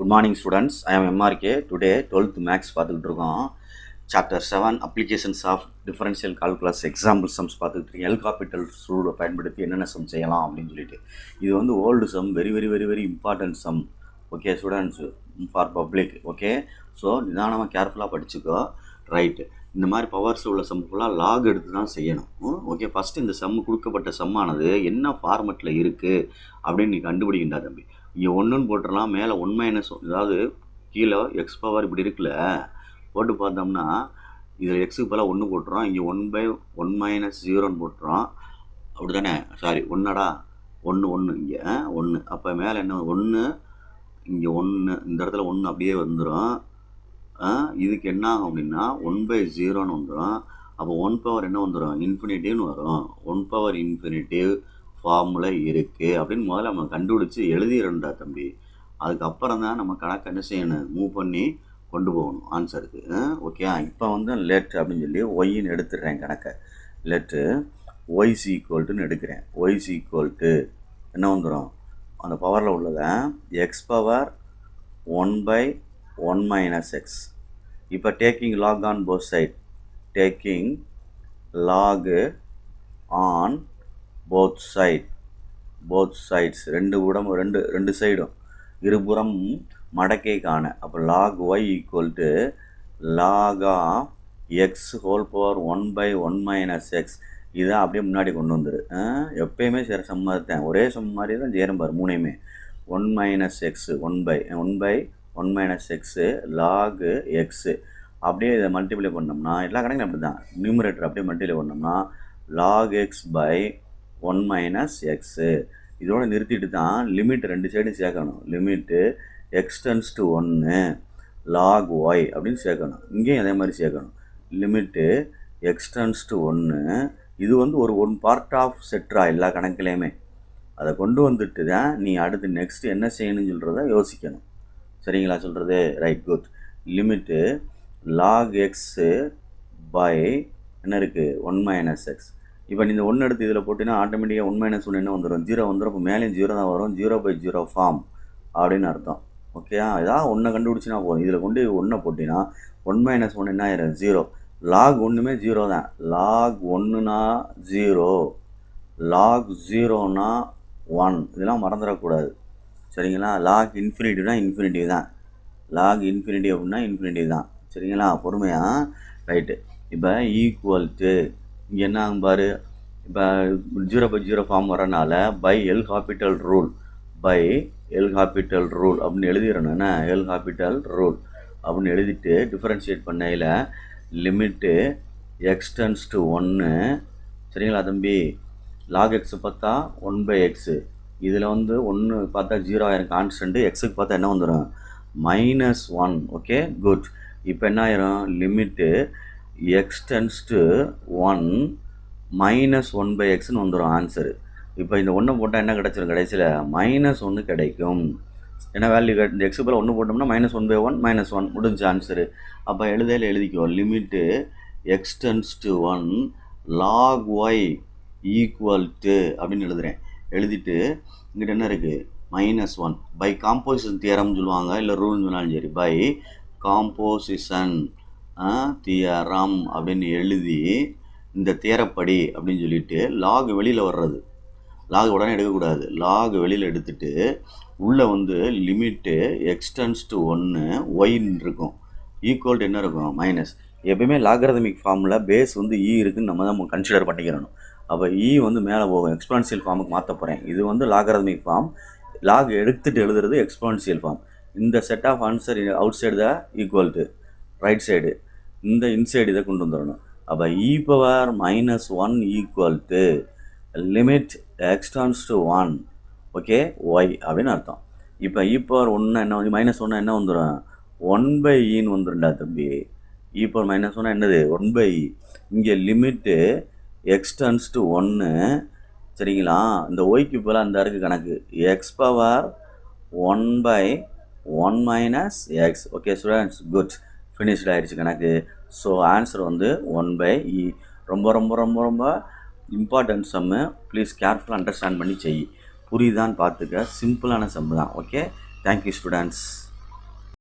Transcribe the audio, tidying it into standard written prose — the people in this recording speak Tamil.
Good morning students, I am MRK. Today 12th Maths பார்த்துக்கிட்டு இருக்கோம். Chapter 7 Applications of Differential Calculus Example Sums பார்த்துக்கிட்டு இருக்கோம். L capital ரூலை பயன்படுத்தி என்னென்ன சம் செய்யலாம் அப்படின்னு சொல்லிட்டு இது வந்து old sum, very important sum. Okay students, for public. Okay, so நிதானமாக கேர்ஃபுல்லாக படிச்சுக்கோ. ரைட்டு, இந்த மாதிரி பவர்ஸ் உள்ள சம் ஃபுல்லாக லாக் எடுத்து தான் செய்யணும். ஓகே, ஃபஸ்ட்டு இந்த சம் கொடுக்கப்பட்ட சம்மானது என்ன ஃபார்மெட்டில் இருக்குது அப்படின்னு நீ கண்டுபிடிக்கின்றா தம்பி. இங்கே ஒன்றுன்னு போட்டுடலாம், மேலே 1 - அதாவது கீழே எக்ஸ் பவர் இப்படி இருக்குல்ல, போட்டு பார்த்தோம்னா இதில் எக்ஸுக்கு பதிலாக 1 போட்டுறோம், இங்கே 1/1 - 0ன்னு போட்டுறோம். அப்படி தானே? சாரி, 1டா 1 இங்கே 1. அப்போ மேலே என்ன 1, இங்கே 1, இந்த இடத்துல 1 அப்படியே வந்துடும். இதுக்கு என்ன ஆகும் அப்படின்னா 1/0ன்னு வந்துடும். அப்போ 1 பவர் என்ன வந்துடும்? இன்ஃபினிட்டிவ்னு வரும். 1 பவர் இன்ஃபினிட்டிவ் ஃபார்முலா இருக்குது அப்படின்னு முதல்ல நம்ம கண்டுபிடிச்சி எழுதிடுறா தம்பி. அதுக்கப்புறம் தான் நம்ம கணக்கு என்ன செய்யணும், மூவ் பண்ணி கொண்டு போகணும் ஆன்சருக்கு. ஓகே, இப்போ வந்து லெட் அப்படின்னு சொல்லி ஒய்ன்னு எடுத்துடுறேன் கணக்கை. லெட்டு ஒய்ஸ் ஈக்குவல்ட்டுன்னு எடுக்கிறேன். ஒய்ஸ் ஈக்குவல்ட்டு என்ன வந்துடும், அந்த பவரில் உள்ளதை எக்ஸ் பவர் 1/1 - x. இப்போ taking log on both side, taking log on both sides ரெண்டு சைடும் இருபுறம் மடக்கை காண. அப்போ log y equal to log of x whole power 1/1 - x. இதை அப்படியே முன்னாடி கொண்டு வந்துரு. எப்பயுமே சரி சம்மா இருக்கேன், ஒரே சம் மாதிரி தான் சேரும் பாரு மூணையுமே. 1 - x 1/1 - x லாக் எக்ஸு அப்படியே இதை மல்டிப்ளை பண்ணோம்னா, எல்லா கணக்கும் அப்படி தான், நியூமரேட்டர் அப்படியே மல்டிப்ளை பண்ணோம்னா லாக் x/1 - x. இதோட நிறுத்திட்டு தான் லிமிட் 2 சைடும் சேர்க்கணும். Limit x tends to 1 log y அப்படின்னு சேர்க்கணும். இங்கேயும் அதே மாதிரி சேர்க்கணும். Limit x tends to 1. இது வந்து ஒரு பார்ட் ஆஃப் செட்ரா எல்லா கணக்குலேயுமே. அதை கொண்டு வந்துட்டு தான் நீ அடுத்து நெக்ஸ்ட் என்ன செய்யணும்னு சொல்கிறத யோசிக்கணும். சரிங்களா சொல்கிறது? Right, good. Limit log x by என்ன இருக்குது 1 - x. இப்போ நீ இந்த 1 எடுத்து இதில் போட்டிங்கன்னா ஆட்டோமேட்டிக்காக 1 - 1 என்ன வந்துடும், 0 வந்துடும். இப்போ மேலேயும் 0 தான் வரும். 0/0 ஃபார்ம் அப்படின்னு அர்த்தம். ஓகேயா, ஏதாவது 1 கண்டுபிடிச்சினா போதும். இதில் கொண்டு 1 போட்டிங்கன்னா 1 - 1 என்ன ஆயிரும், 0. லாக் 1மே 0 தான். லாக் 1னா 0, லாக் 0னா 1. இதெல்லாம் மறந்துடக்கூடாது. சரிங்களா? லாக் இன்ஃபினிட்டிவ்னா இன்ஃபினிட்டிவ் தான். லாக் இன்ஃபினிட்டிவ் அப்படின்னா இன்ஃபினிட்டிவ் தான். சரிங்களா? பொறுமையாக. ரைட்டு, இப்போ ஈக்குவல் டு இங்கே என்ன ஆகும் பாரு. இப்போ 0/0 ஃபார்ம் வரனால பை எல் காப்பிட்டல் ரூல் அப்படின்னு எழுதிடணும். என்ன எல் காப்பிட்டல் ரூல் அப்படின்னு எழுதிட்டு டிஃபரன்ஷியேட் பண்ணையில் லிமிட்டு எக்ஸ் டென்ஸ் டு 1. சரிங்களா தம்பி? லாக் எக்ஸு பார்த்தா 1/x. இதில் வந்து 1 பார்த்தா 0 ஆயிரும் கான்ஸ்டன்ட்டு. எக்ஸுக்கு பார்த்தா என்ன வந்துடும், -1. Okay, good. இப்போ என்ன ஆயிரும், லிமிட்டு எக்ஸ் டென்ஸ் டு 1 -1/xன்னு வந்துடும் ஆன்சரு. இப்போ இந்த 1 போட்டால் என்ன கிடச்சிரும், கடைசியில் -1 கிடைக்கும். ஏன்னா வேல்யூ இந்த எக்ஸு போல் 1 போட்டோம்னா -1/1 -1 முடிஞ்ச ஆன்சரு. அப்போ எழுதிக்கோ, limit x tends to 1 log y equal to அப்படின்னு எழுதுகிறேன். எழுதிட்டு இங்கிட்ட என்ன இருக்குது, -1 பை காம்போசிஷன் தியரம்னு சொல்லுவாங்க, இல்லை ரூல்னு சொன்னாலும் சரி. பை காம்போசிஷன் தியரம் அப்படின்னு எழுதி இந்த தியரப்படி அப்படின்னு சொல்லிட்டு லாக் வெளியில் வர்றது. லாக் உடனே எடுக்கக்கூடாது. லாக் வெளியில் எடுத்துட்டு உள்ளே வந்து லிமிட்டு எக்ஸ் டென்ஸ் டு 1 ஒய்ன்னு இருக்கும். ஈக்குவல் என்ன இருக்கும், மைனஸ். எப்பயுமே லாகரிதமிக் ஃபார்மில் பேஸ் வந்து இ இருக்குதுன்னு நம்ம தான் கன்சிடர் பண்ணிக்கிறணும். அப்போ இ வந்து மேலே போகும். எக்ஸ்போனன்ஷியல் ஃபார்முக்கு மாற்ற போகிறேன். இது வந்து லாகரிதமிக் ஃபார்ம். லாக் எடுத்துகிட்டு எழுதுறது எக்ஸ்போனன்ஷியல் ஃபார்ம். இந்த set of answer outside தான் ஈக்குவல் டு ரைட் சைடு, இந்த இன்சைடு இதை கொண்டு வந்துடணும். அப்போ e⁻−1 equal to limit x tends to 1 okay y அப்படின்னு அர்த்தம். இப்போ e⁻1 என்ன வந்து -1 என்ன வந்துடும், 1/eன்னு வந்துடும்டா தம்பி. e⁻−1 என்னது, 1/e. இங்கே லிமிட்டு எக்ஸ் டென்ஸ் டு 1. சரிங்களா? இந்த ஒய்க்கு போல் அந்த இருக்குது கணக்கு X power 1/1 - x. Okay students, good. Finished ஆகிடுச்சு கணக்கு. ஸோ ஆன்சர் வந்து 1/e. ரொம்ப இம்பார்ட்டன்ட் சம்மு. ப்ளீஸ் கேர்ஃபுல்லாக அண்டர்ஸ்டாண்ட் பண்ணி செய். புரியுதான்னு பார்த்துக்க. சிம்பிளான சம்மு தான். Okay, thank you students.